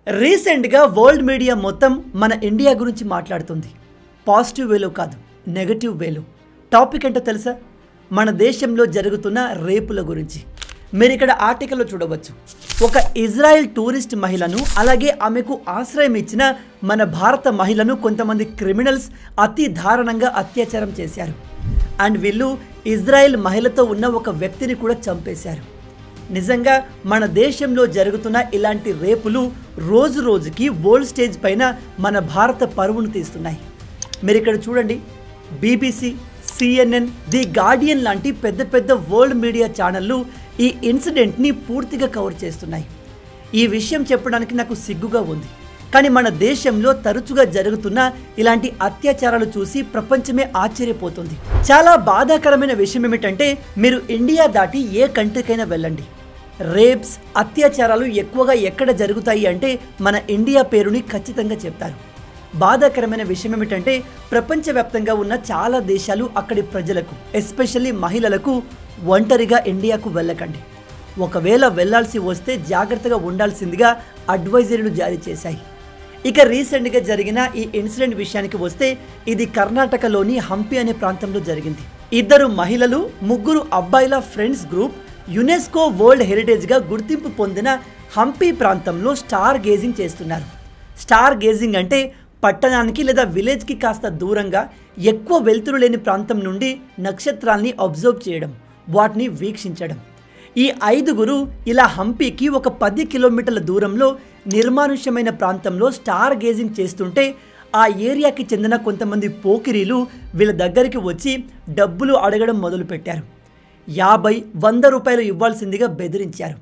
రీసెంట్గా world media మొత్తం మన ఇండియా గురించి మాట్లాడుతుంది. పాజిటివ్ వేలో కాదు, నెగటివ్ వేలో. టాపిక్ ఏంటో తెలుసా? మన దేశంలో జరుగుతున్న రేపుల గురించి. మీరు ఇక్కడ ఆర్టికల్లో చూడవచ్చు. ఒక ఇజ్రాయెల్ టూరిస్ట్ మహిళను, అలాగే ఆమెకు ఆశ్రయం ఇచ్చిన మన భారత మహిళను కొంతమంది క్రిమినల్స్ అతి దారుణంగా అత్యాచారం చేశారు. అండ్ వీళ్ళు ఇజ్రాయెల్ మహిళతో ఉన్న ఒక వ్యక్తిని కూడా చంపేశారు. నిజంగా మన దేశంలో జరుగుతున్న ఇలాంటి రేపులు రోజు రోజుకి వరల్డ్ స్టేజ్ పైన మన భారత పరువును తీస్తున్నాయి. మీరు ఇక్కడ చూడండి, BBC, CNN, ది గార్డియన్ లాంటి పెద్ద పెద్ద వరల్డ్ మీడియా ఛానళ్ళు ఈ ఇన్సిడెంట్ని పూర్తిగా కవర్ చేస్తున్నాయి. ఈ విషయం చెప్పడానికి నాకు సిగ్గుగా ఉంది. కానీ మన దేశంలో తరచుగా జరుగుతున్న ఇలాంటి అత్యాచారాలు చూసి ప్రపంచమే ఆశ్చర్యపోతుంది. చాలా బాధాకరమైన విషయం ఏమిటంటే, మీరు ఇండియా దాటి ఏ కంట్రీకైనా వెళ్ళండి, రేప్స్, అత్యాచారాలు ఎక్కువగా ఎక్కడ జరుగుతాయి అంటే మన ఇండియా పేరుని ఖచ్చితంగా చెప్తారు. బాధాకరమైన విషయం ఏమిటంటే, ప్రపంచవ్యాప్తంగా ఉన్న చాలా దేశాలు అక్కడి ప్రజలకు, ఎస్పెషల్లీ మహిళలకు ఒంటరిగా ఇండియాకు వెళ్ళకండి, ఒకవేళ వెళ్లాల్సి వస్తే జాగ్రత్తగా ఉండాల్సిందిగా అడ్వైజరీలు జారీ చేశాయి. ఇక రీసెంట్గా జరిగిన ఈ ఇన్సిడెంట్ విషయానికి వస్తే, ఇది కర్ణాటకలోని హంపి అనే ప్రాంతంలో జరిగింది. 2 మహిళలు, 3 అబ్బాయిల ఫ్రెండ్స్ గ్రూప్ యునెస్కో వరల్డ్ హెరిటేజ్గా గుర్తింపు పొందిన హంపి ప్రాంతంలో స్టార్ గేజింగ్ చేస్తున్నారు. స్టార్ గేజింగ్ అంటే పట్టణానికి లేదా విలేజ్కి కాస్త దూరంగా ఎక్కువ వెలుతురు లేని ప్రాంతం నుండి నక్షత్రాల్ని అబ్జర్వ్ చేయడం, వాటిని వీక్షించడం. ఈ 5 ఇలా హంపీకి ఒక 10 కిలోమీటర్ల దూరంలో నిర్మానుష్యమైన ప్రాంతంలో స్టార్ గేజింగ్ చేస్తుంటే, ఆ ఏరియాకి చెందిన కొంతమంది పోకిరీలు వీళ్ళ దగ్గరికి వచ్చి డబ్బులు అడగడం మొదలుపెట్టారు. 50-100 రూపాయలు ఇవ్వాల్సిందిగా బెదిరించారు.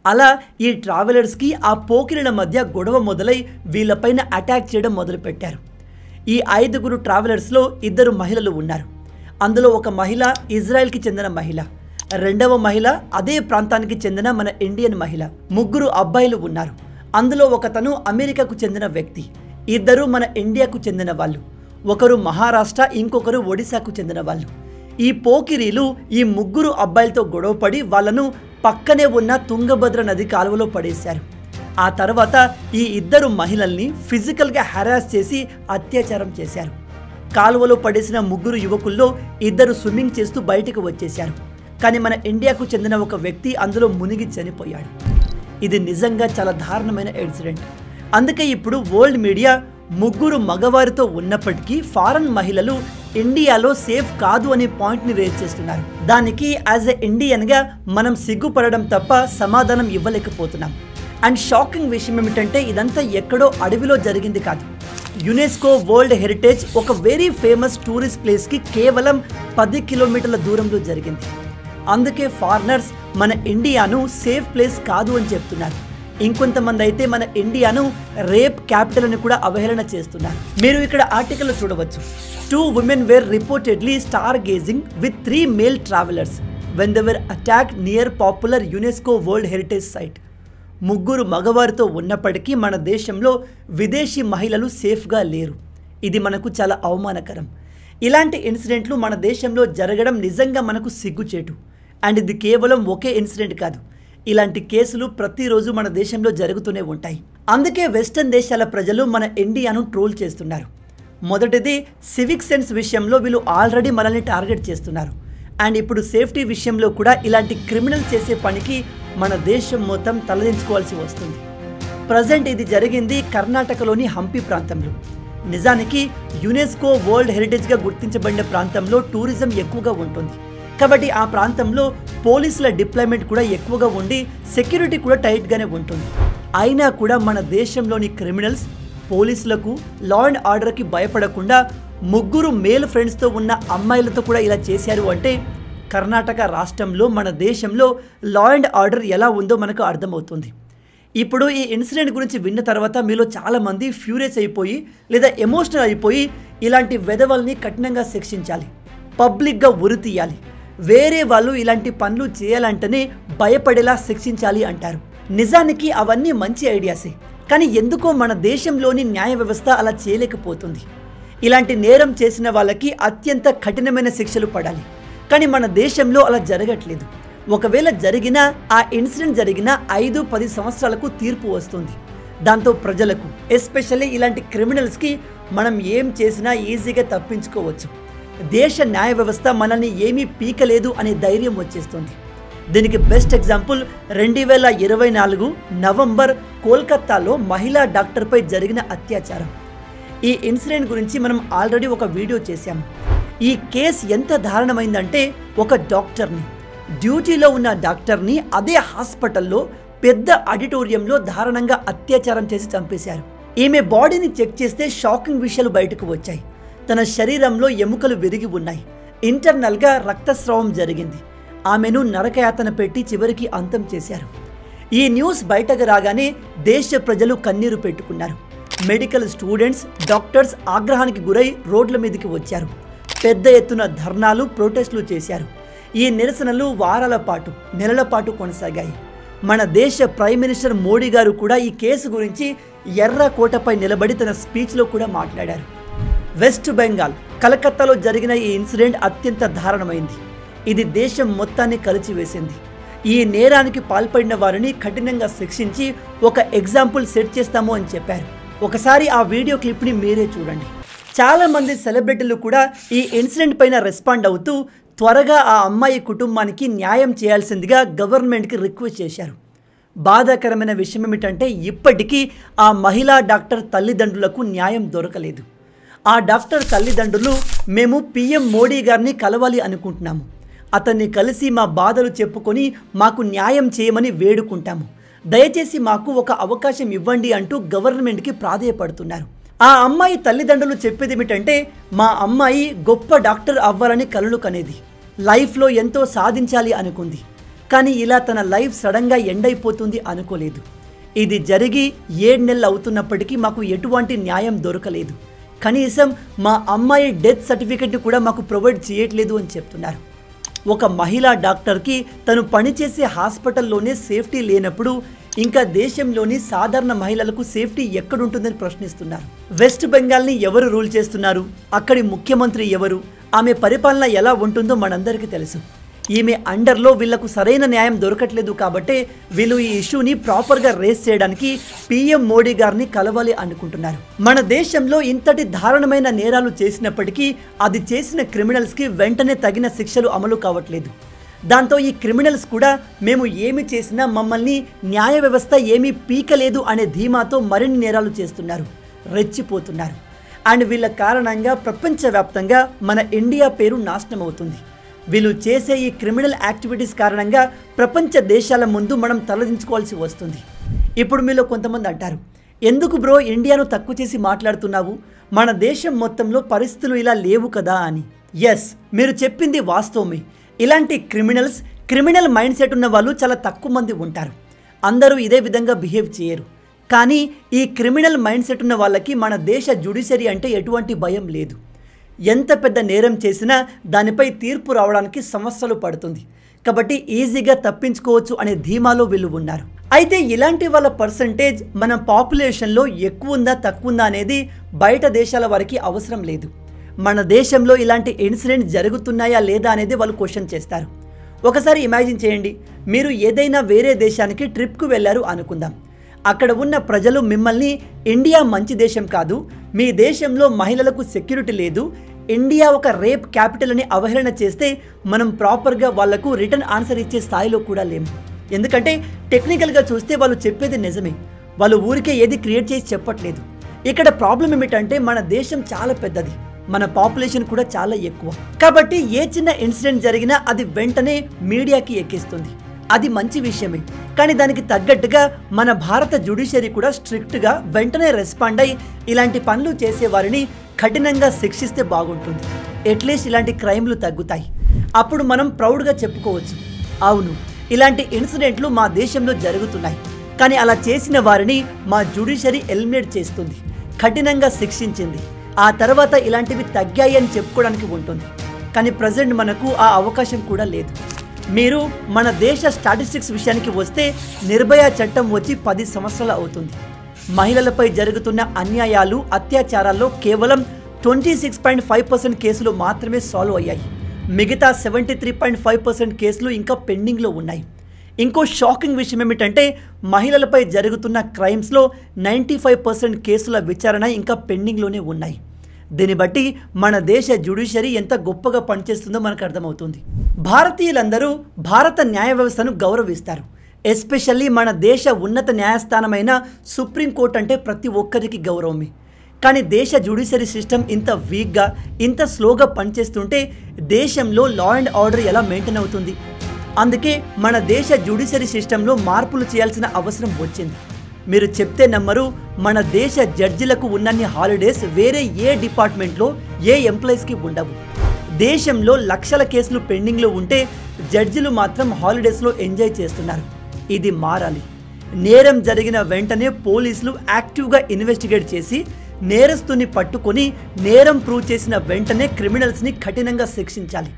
అలా ఈ ట్రావెలర్స్కి ఆ పోకిరీల మధ్య గొడవ మొదలై వీళ్ళపైన అటాక్ చేయడం మొదలుపెట్టారు. ఈ 5 ట్రావెలర్స్లో 2 మహిళలు ఉన్నారు. అందులో ఒక మహిళ ఇజ్రాయెల్కి చెందిన మహిళ, 2వ మహిళ అదే ప్రాంతానికి చెందిన మన ఇండియన్ మహిళ, 3 అబ్బాయిలు ఉన్నారు. అందులో ఒకతను అమెరికాకు చెందిన వ్యక్తి, 2 మన ఇండియాకు చెందిన వాళ్ళు, ఒకరు మహారాష్ట్ర, ఇంకొకరు ఒడిశాకు చెందిన వాళ్ళు. ఈ పోకిరీలు ఈ 3 అబ్బాయిలతో గొడవపడి వాళ్ళను పక్కనే ఉన్న తుంగభద్ర నది కాలువలో పడేశారు. ఆ తర్వాత ఈ 2 మహిళల్ని ఫిజికల్గా హెరాస్ చేసి అత్యాచారం చేశారు. కాలువలో పడేసిన 3 యువకుల్లో 2 స్విమ్మింగ్ చేస్తూ బయటకు వచ్చేశారు. కానీ మన ఇండియాకు చెందిన ఒక వ్యక్తి అందులో మునిగి చనిపోయాడు. ఇది నిజంగా చాలా దారుణమైన ఇన్సిడెంట్. అందుకే ఇప్పుడు వరల్డ్ మీడియా 3 మగవారితో ఉన్నప్పటికీ ఫారెన్ మహిళలు ఇండియాలో సేఫ్ కాదు అనే పాయింట్ని రేజ్ చేస్తున్నారు. దానికి యాజ్ ఎ ఇండియన్గా మనం సిగ్గుపడడం తప్ప సమాధానం ఇవ్వలేకపోతున్నాం. అండ్ షాకింగ్ విషయం ఏమిటంటే, ఇదంతా ఎక్కడో అడవిలో జరిగింది కాదు. యునెస్కో వరల్డ్ హెరిటేజ్ ఒక వెరీ ఫేమస్ టూరిస్ట్ ప్లేస్కి కేవలం 10 కిలోమీటర్ల దూరంలో జరిగింది. అందుకే ఫారినర్స్ మన ఇండియాను సేఫ్ ప్లేస్ కాదు అని చెప్తున్నారు. ఇంకొంతమంది అయితే మన ఇండియాను రేప్ క్యాపిటల్ అని కూడా అవహేళన చేస్తున్నారు. మీరు ఇక్కడ ఆర్టికల్లో చూడవచ్చు. 2 women were reportedly stargazing with 3 male travelers when they were attacked near popular UNESCO World Heritage Site. 3 మగవారితో ఉన్నప్పటికీ మన దేశంలో విదేశీ మహిళలు సేఫ్గా లేరు. ఇది మనకు చాలా అవమానకరం. ఇలాంటి ఇన్సిడెంట్లు మన దేశంలో జరగడం నిజంగా మనకు సిగ్గుచేటు. అండ్ ఇది కేవలం ఒకే ఇన్సిడెంట్ కాదు, ఇలాంటి కేసులు ప్రతిరోజు మన దేశంలో జరుగుతూనే ఉంటాయి. అందుకే వెస్టర్న్ దేశాల ప్రజలు మన ఇండియాను ట్రోల్ చేస్తున్నారు. మొదటిది, సివిక్ సెన్స్ విషయంలో వీళ్ళు ఆల్రెడీ మనల్ని టార్గెట్ చేస్తున్నారు. అండ్ ఇప్పుడు సేఫ్టీ విషయంలో కూడా ఇలాంటి క్రిమినల్ చేసే పనికి మన దేశం మొత్తం తలదించుకోవాల్సి వస్తుంది. ప్రజెంట్ ఇది జరిగింది కర్ణాటకలోని హంపి ప్రాంతంలో. నిజానికి యునెస్కో వరల్డ్ హెరిటేజ్గా గుర్తించబడిన ప్రాంతంలో టూరిజం ఎక్కువగా ఉంటుంది. కాబట్టి ఆ ప్రాంతంలో పోలీసుల డిప్లాయ్మెంట్ కూడా ఎక్కువగా ఉండి సెక్యూరిటీ కూడా టైట్గానే ఉంటుంది. అయినా కూడా మన దేశంలోని క్రిమినల్స్ పోలీసులకు, లా అండ్ ఆర్డర్కి భయపడకుండా 3 మేల్ ఫ్రెండ్స్తో ఉన్న అమ్మాయిలతో కూడా ఇలా చేశారు అంటే, కర్ణాటక రాష్ట్రంలో మన దేశంలో లా అండ్ ఆర్డర్ ఎలా ఉందో మనకు అర్థమవుతుంది. ఇప్పుడు ఈ ఇన్సిడెంట్ గురించి విన్న తర్వాత మీలో చాలామంది ఫ్యూరియస్ అయిపోయి లేదా ఎమోషనల్ అయిపోయి ఇలాంటి వెధవల్ని కఠినంగా శిక్షించాలి, పబ్లిక్గా ఉరి తీయాలి, వేరే వాళ్ళు ఇలాంటి పనులు చేయాలంటేనే భయపడేలా శిక్షించాలి అంటారు. నిజానికి అవన్నీ మంచి ఐడియాసే, కానీ ఎందుకో మన దేశంలోని న్యాయ వ్యవస్థ అలా చేయలేకపోతుంది. ఇలాంటి నేరం చేసిన వాళ్ళకి అత్యంత కఠినమైన శిక్షలు పడాలి, కానీ మన దేశంలో అలా జరగట్లేదు. ఒకవేళ జరిగినా ఆ ఇన్సిడెంట్ జరిగిన 5-10 సంవత్సరాలకు తీర్పు వస్తుంది. దాంతో ప్రజలకు ఎస్పెషల్లీ ఇలాంటి క్రిమినల్స్కి మనం ఏం చేసినా ఈజీగా తప్పించుకోవచ్చు. దేశ న్యాయ వ్యవస్థ మనల్ని ఏమీ పీకలేదు అనే ధైర్యం వచ్చేస్తుంది. దీనికి బెస్ట్ ఎగ్జాంపుల్ 2024 నవంబర్ కోల్కతాలో మహిళా డాక్టర్పై జరిగిన అత్యాచారం. ఈ ఇన్సిడెంట్ గురించి మనం ఆల్రెడీ ఒక వీడియో చేశాము. ఈ కేసు ఎంత దారుణమైందంటే ఒక డాక్టర్ని, డ్యూటీలో ఉన్న డాక్టర్ని అదే హాస్పిటల్లో పెద్ద ఆడిటోరియంలో దారుణంగా అత్యాచారం చేసి చంపేశారు. ఈమె బాడీని చెక్ చేస్తే షాకింగ్ విషయాలు బయటకు వచ్చాయి. తన శరీరంలో ఎముకలు విరిగి ఉన్నాయి. ఇంటర్నల్గా రక్తస్రావం జరిగింది. ఆమెను నరకయాతన పెట్టి చివరికి అంతం చేశారు. ఈ న్యూస్ బయటకు రాగానే దేశ ప్రజలు కన్నీరు పెట్టుకున్నారు. మెడికల్ స్టూడెంట్స్, డాక్టర్స్ ఆగ్రహానికి గురై రోడ్ల మీదకి వచ్చారు. పెద్ద ఎత్తున ధర్నాలు, ప్రొటెస్టులు చేశారు. ఈ నిరసనలు వారాల పాటు, నెలల పాటు కొనసాగాయి. మన దేశ ప్రైమ్ మినిస్టర్ మోడీ గారు కూడా ఈ కేసు గురించి ఎర్రకోటపై నిలబడి తన స్పీచ్లో కూడా మాట్లాడారు. వెస్ట్ బెంగాల్ కలకత్తాలో జరిగిన ఈ ఇన్సిడెంట్ అత్యంత దారుణమైంది. ఇది దేశం మొత్తాన్ని కలిచివేసింది. ఈ నేరానికి పాల్పడిన వారిని కఠినంగా శిక్షించి ఒక ఎగ్జాంపుల్ సెట్ చేస్తాము అని చెప్పారు. ఒకసారి ఆ వీడియో క్లిప్ని మీరే చూడండి. చాలామంది సెలబ్రిటీలు కూడా ఈ ఇన్సిడెంట్ పైన రెస్పాండ్ అవుతూ త్వరగా ఆ అమ్మాయి కుటుంబానికి న్యాయం చేయాల్సిందిగా గవర్నమెంట్కి రిక్వెస్ట్ చేశారు. బాధాకరమైన విషయం ఏమిటంటే ఇప్పటికీ ఆ మహిళా డాక్టర్ తల్లిదండ్రులకు న్యాయం దొరకలేదు. ఆ డాక్టర్ తల్లిదండ్రులు మేము పీఎం మోడీ గారిని కలవాలి అనుకుంటున్నాము, అతన్ని కలిసి మా బాధలు చెప్పుకొని మాకు న్యాయం చేయమని వేడుకుంటాము, దయచేసి మాకు ఒక అవకాశం ఇవ్వండి అంటూ గవర్నమెంట్కి ప్రాధేయపడుతున్నారు. ఆ అమ్మాయి తల్లిదండ్రులు చెప్పేది ఏమిటంటే మా అమ్మాయి గొప్ప డాక్టర్ అవ్వాలని కలలు కనేది, లైఫ్లో ఎంతో సాధించాలి అనుకుంది, కానీ ఇలా తన లైఫ్ సడన్గా ఎండ్ అయిపోతుంది అనుకోలేదు. ఇది జరిగి 7 నెలలు అవుతున్నప్పటికీ మాకు ఎటువంటి న్యాయం దొరకలేదు. కనీసం మా అమ్మాయి డెత్ సర్టిఫికెట్ కూడా మాకు ప్రొవైడ్ చేయట్లేదు అని చెప్తున్నారు. ఒక మహిళా డాక్టర్కి తను పనిచేసే హాస్పిటల్లోనే సేఫ్టీ లేనప్పుడు ఇంకా దేశంలోని సాధారణ మహిళలకు సేఫ్టీ ఎక్కడుంటుందని ప్రశ్నిస్తున్నారు. వెస్ట్ బెంగాల్ని ఎవరు రూల్ చేస్తున్నారు, అక్కడి ముఖ్యమంత్రి ఎవరు, ఆమె పరిపాలన ఎలా ఉంటుందో మనందరికీ తెలుసు. ఈమె అండర్లో వీళ్లకు సరైన న్యాయం దొరకట్లేదు కాబట్టే వీళ్ళు ఈ ఇష్యూని ప్రాపర్గా రేస్ చేయడానికి పీఎం మోడీ గారిని కలవాలి అనుకుంటున్నారు. మన దేశంలో ఇంతటి దారుణమైన నేరాలు చేసినప్పటికీ అది చేసిన క్రిమినల్స్కి వెంటనే తగిన శిక్షలు అమలు కావట్లేదు. దాంతో ఈ క్రిమినల్స్ కూడా మేము ఏమి చేసినా మమ్మల్ని న్యాయ వ్యవస్థ ఏమీ పీకలేదు అనే ధీమాతో మరిన్ని నేరాలు చేస్తున్నారు, రెచ్చిపోతున్నారు. అండ్ వీళ్ళ కారణంగా ప్రపంచవ్యాప్తంగా మన ఇండియా పేరు నాశనం అవుతుంది. వీళ్ళు చేసే ఈ క్రిమినల్ యాక్టివిటీస్ కారణంగా ప్రపంచ దేశాల ముందు మనం తలదించుకోవాల్సి వస్తుంది. ఇప్పుడు మీలో కొంతమంది అంటారు, ఎందుకు బ్రో ఇండియాను తక్కువ చేసి మాట్లాడుతున్నావు, మన దేశం మొత్తంలో పరిస్థితులు ఇలా లేవు కదా అని. ఎస్, మీరు చెప్పింది వాస్తవమే. ఇలాంటి క్రిమినల్ మైండ్ సెట్ ఉన్న వాళ్ళు చాలా తక్కువ మంది ఉంటారు. అందరూ ఇదే విధంగా బిహేవ్ చేయరు. కానీ ఈ క్రిమినల్ మైండ్ సెట్ ఉన్న వాళ్ళకి మన దేశ జ్యుడిషియరీ అంటే ఎటువంటి భయం లేదు. ఎంత పెద్ద నేరం చేసినా దానిపై తీర్పు రావడానికి సంవత్సరాలు పడుతుంది. కాబట్టి ఈజీగా తప్పించుకోవచ్చు అనే ధీమాలో వీళ్ళు ఉన్నారు. అయితే ఇలాంటి వాళ్ళ పర్సంటేజ్ మన పాపులేషన్లో ఎక్కువ ఉందా తక్కువ ఉందా అనేది బయట దేశాల వారికి అవసరం లేదు. మన దేశంలో ఇలాంటి ఇన్సిడెంట్ జరుగుతున్నాయా లేదా అనేది వాళ్ళు క్వశ్చన్ చేస్తారు. ఒకసారి ఇమాజిన్ చేయండి, మీరు ఏదైనా వేరే దేశానికి ట్రిప్కు వెళ్ళారు అనుకుందాం. అక్కడ ఉన్న ప్రజలు మిమ్మల్ని ఇండియా మంచి దేశం కాదు, మీ దేశంలో మహిళలకు సెక్యూరిటీ లేదు, ఇండియా ఒక రేప్ క్యాపిటల్ అని అవహేళన చేస్తే మనం ప్రాపర్గా వాళ్లకు రిటర్న్ ఆన్సర్ ఇచ్చే స్థాయిలో కూడా లేము. ఎందుకంటే టెక్నికల్గా చూస్తే వాళ్ళు చెప్పేది నిజమే, వాళ్ళు ఊరికే ఏది క్రియేట్ చేసి చెప్పట్లేదు. ఇక్కడ ప్రాబ్లం ఏమిటంటే మన దేశం చాలా పెద్దది, మన పాపులేషన్ కూడా చాలా ఎక్కువ. కాబట్టి ఏ చిన్న ఇన్సిడెంట్ జరిగినా అది వెంటనే మీడియాకి ఎక్కిస్తుంది. అది మంచి విషయమే, కానీ దానికి తగ్గట్టుగా మన భారత జ్యుడిషియరీ కూడా స్ట్రిక్ట్గా వెంటనే రెస్పాండ్ అయ్యి ఇలాంటి పనులు చేసేవారిని కఠినంగా శిక్షిస్తే బాగుంటుంది. అట్లీస్ట్ ఇలాంటి క్రైమ్లు తగ్గుతాయి. అప్పుడు మనం ప్రౌడ్గా చెప్పుకోవచ్చు, అవును ఇలాంటి ఇన్సిడెంట్లు మా దేశంలో జరుగుతున్నాయి, కానీ అలా చేసిన వారిని మా జ్యుడిషియరీ ఎలిమినేట్ చేస్తుంది, కఠినంగా శిక్షించింది, ఆ తర్వాత ఇలాంటివి తగ్గాయి అని చెప్పుకోవడానికి ఉంటుంది. కానీ ప్రజెంట్ మనకు ఆ అవకాశం కూడా లేదు. మీరు మన దేశ స్టాటిస్టిక్స్ విషయానికి వస్తే నిర్భయ చట్టం వచ్చి 10 సంవత్సరాలు అవుతుంది. మహిళలపై జరుగుతున్న అన్యాయాలు, అత్యాచారాల్లో కేవలం 26.5% కేసులు మాత్రమే సాల్వ్ అయ్యాయి. మిగతా 73.5% కేసులు ఇంకా పెండింగ్లో ఉన్నాయి. ఇంకో షాకింగ్ విషయం ఏమిటంటే మహిళలపై జరుగుతున్న క్రైమ్స్లో 95% కేసుల విచారణ ఇంకా పెండింగ్లోనే ఉన్నాయి. దీన్ని బట్టి మన దేశ జ్యుడిషియరీ ఎంత గొప్పగా పనిచేస్తుందో మనకు అర్థమవుతుంది. భారతీయులందరూ భారత న్యాయ వ్యవస్థను గౌరవిస్తారు. ఎస్పెషల్లీ మన దేశ ఉన్నత న్యాయస్థానమైన సుప్రీంకోర్టు అంటే ప్రతి ఒక్కరికి గౌరవమే. కానీ దేశ జ్యుడిషియరీ సిస్టమ్ ఇంత వీక్గా, ఇంత స్లోగా పనిచేస్తుంటే దేశంలో లా అండ్ ఆర్డర్ ఎలా మెయింటైన్ అవుతుంది? అందుకే మన దేశ జ్యుడిషియరీ సిస్టంలో మార్పులు చేయాల్సిన అవసరం వచ్చింది. మీరు చెప్తే నమ్మరు, మన దేశ జడ్జిలకు ఉన్నన్ని హాలిడేస్ వేరే ఏ డిపార్ట్మెంట్లో ఏ ఎంప్లాయీస్కి ఉండవు. దేశంలో లక్షల కేసులు పెండింగ్లో ఉంటే జడ్జిలు మాత్రం హాలిడేస్లో ఎంజాయ్ చేస్తున్నారు. ఇది మారాలి. నేరం జరిగిన వెంటనే పోలీసులు యాక్టివ్గా ఇన్వెస్టిగేట్ చేసి నేరస్తుని పట్టుకొని నేరం ప్రూవ్ చేసిన వెంటనే క్రిమినల్స్ని కఠినంగా శిక్షించాలి.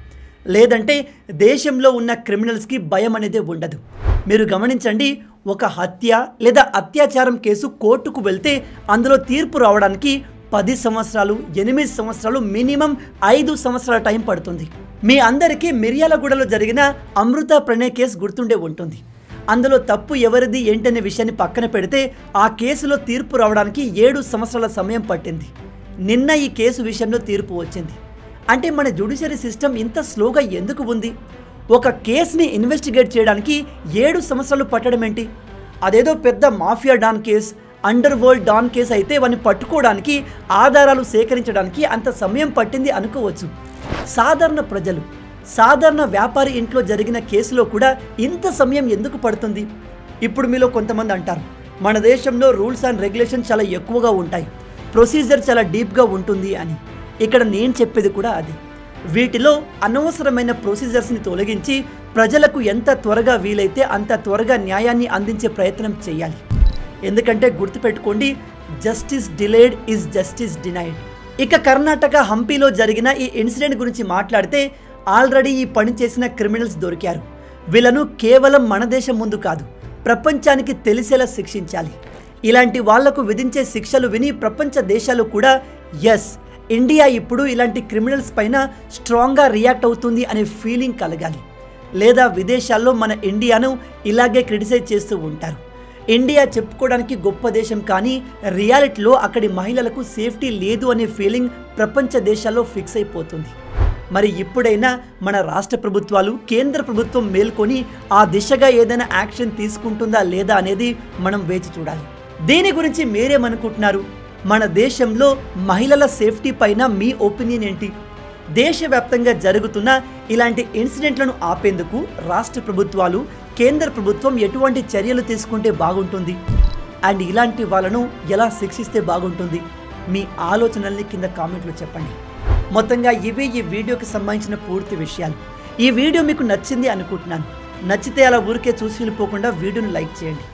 లేదంటే దేశంలో ఉన్న క్రిమినల్స్కి భయం అనేది ఉండదు. మీరు గమనించండి, ఒక హత్య లేదా అత్యాచారం కేసు కోర్టుకు వెళ్తే అందులో తీర్పు రావడానికి 10 సంవత్సరాలు, 8 సంవత్సరాలు, మినిమం 5 సంవత్సరాల టైం పడుతుంది. మీ అందరికీ మిర్యాలగూడలో జరిగిన అమృత ప్రణయ్ కేసు గుర్తుండే ఉంటుంది. అందులో తప్పు ఎవరిది ఏంటనే విషయాన్ని పక్కన పెడితే ఆ కేసులో తీర్పు రావడానికి 7 సంవత్సరాల సమయం పట్టింది. నిన్న ఈ కేసు విషయంలో తీర్పు వచ్చింది. అంటే మన జ్యుడిషియరీ సిస్టమ్ ఇంత స్లోగా ఎందుకు ఉంది? ఒక కేసుని ఇన్వెస్టిగేట్ చేయడానికి 7 సంవత్సరాలు పట్టడం ఏంటి? అదేదో పెద్ద mafia don case, underworld don case అయితే వాడిని పట్టుకోవడానికి, ఆధారాలు సేకరించడానికి అంత సమయం పట్టింది అనుకోవచ్చు. సాధారణ ప్రజలు, సాధారణ వ్యాపారి ఇంట్లో జరిగిన కేసులో కూడా ఇంత సమయం ఎందుకు పడుతుంది? ఇప్పుడు మీలో కొంతమంది అంటారు, మన దేశంలో రూల్స్ అండ్ రెగ్యులేషన్ చాలా ఎక్కువగా ఉంటాయి, ప్రొసీజర్ చాలా డీప్గా ఉంటుంది అని. ఇక్కడ నేను చెప్పేది కూడా అది. వీటిలో అనవసరమైన ప్రొసీజర్స్ని తొలగించి ప్రజలకు ఎంత త్వరగా వీలైతే అంత త్వరగా న్యాయాన్ని అందించే ప్రయత్నం చేయాలి. ఎందుకంటే గుర్తుపెట్టుకోండి, justice delayed is justice denied. ఇక కర్ణాటక హంపీలో జరిగిన ఈ ఇన్సిడెంట్ గురించి మాట్లాడితే ఆల్రెడీ ఈ పని చేసిన క్రిమినల్స్ దొరికారు. వీళ్ళను కేవలం మన దేశం ముందు కాదు, ప్రపంచానికి తెలిసేలా శిక్షించాలి. ఇలాంటి వాళ్లకు విధించే శిక్షలు విని ప్రపంచ దేశాలు కూడా ఎస్, ఇండియా ఇప్పుడు ఇలాంటి క్రిమినల్స్ పైన స్ట్రాంగ్గా రియాక్ట్ అవుతుంది అనే ఫీలింగ్ కలగాలి. లేదా విదేశాల్లో మన ఇండియాను ఇలాగే క్రిటిసైజ్ చేస్తూ ఉంటారు. ఇండియా చెప్పుకోవడానికి గొప్ప దేశం, కానీ రియాలిటీలో అక్కడి మహిళలకు సేఫ్టీ లేదు అనే ఫీలింగ్ ప్రపంచ దేశాల్లో ఫిక్స్ అయిపోతుంది. మరి ఇప్పుడైనా మన రాష్ట్ర ప్రభుత్వాలు, కేంద్ర ప్రభుత్వం మేల్కొని ఆ దిశగా ఏదైనా యాక్షన్ తీసుకుంటుందా లేదా అనేది మనం వేచి చూడాలి. దీని గురించి మీరేమనుకుంటున్నారు? మన దేశంలో మహిళల సేఫ్టీ పైన మీ ఒపీనియన్ ఏంటి? దేశవ్యాప్తంగా జరుగుతున్న ఇలాంటి ఇన్సిడెంట్లను ఆపేందుకు రాష్ట్ర ప్రభుత్వాలు, కేంద్ర ప్రభుత్వం ఎటువంటి చర్యలు తీసుకుంటే బాగుంటుంది? అండ్ ఇలాంటి వాళ్ళను ఎలా శిక్షిస్తే బాగుంటుంది? మీ ఆలోచనల్ని కింద కామెంట్లో చెప్పండి. మొత్తంగా ఇవే ఈ వీడియోకి సంబంధించిన పూర్తి విషయాలు. ఈ వీడియో మీకు నచ్చింది అనుకుంటున్నాను. నచ్చితే అలా ఊరికే చూసి వెళ్ళిపోకుండా వీడియోని లైక్ చేయండి.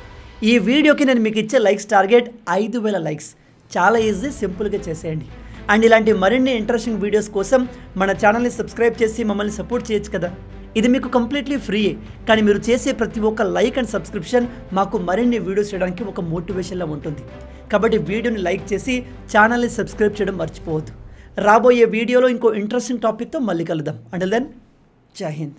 ఈ వీడియోకి నేను మీకు ఇచ్చే లైక్స్ టార్గెట్ 5000 లైక్స్. చాలా ఈజీ, సింపుల్గా చేసేయండి. అండ్ ఇలాంటి మరిన్ని ఇంట్రెస్టింగ్ వీడియోస్ కోసం మన ఛానల్ని సబ్స్క్రైబ్ చేసి మమ్మల్ని సపోర్ట్ చేయొచ్చు కదా. ఇది మీకు కంప్లీట్లీ ఫ్రీయే, కానీ మీరు చేసే ప్రతి ఒక్క లైక్ అండ్ సబ్స్క్రిప్షన్ మాకు మరిన్ని వీడియోస్ చేయడానికి ఒక మోటివేషన్లా ఉంటుంది. కాబట్టి వీడియోని లైక్ చేసి ఛానల్ని సబ్స్క్రైబ్ చేయడం మర్చిపోవద్దు. రాబోయే వీడియోలో ఇంకో ఇంట్రెస్టింగ్ టాపిక్తో మళ్ళీ కలుద్దాం. అంటిల్ దెన్, జై హింద్.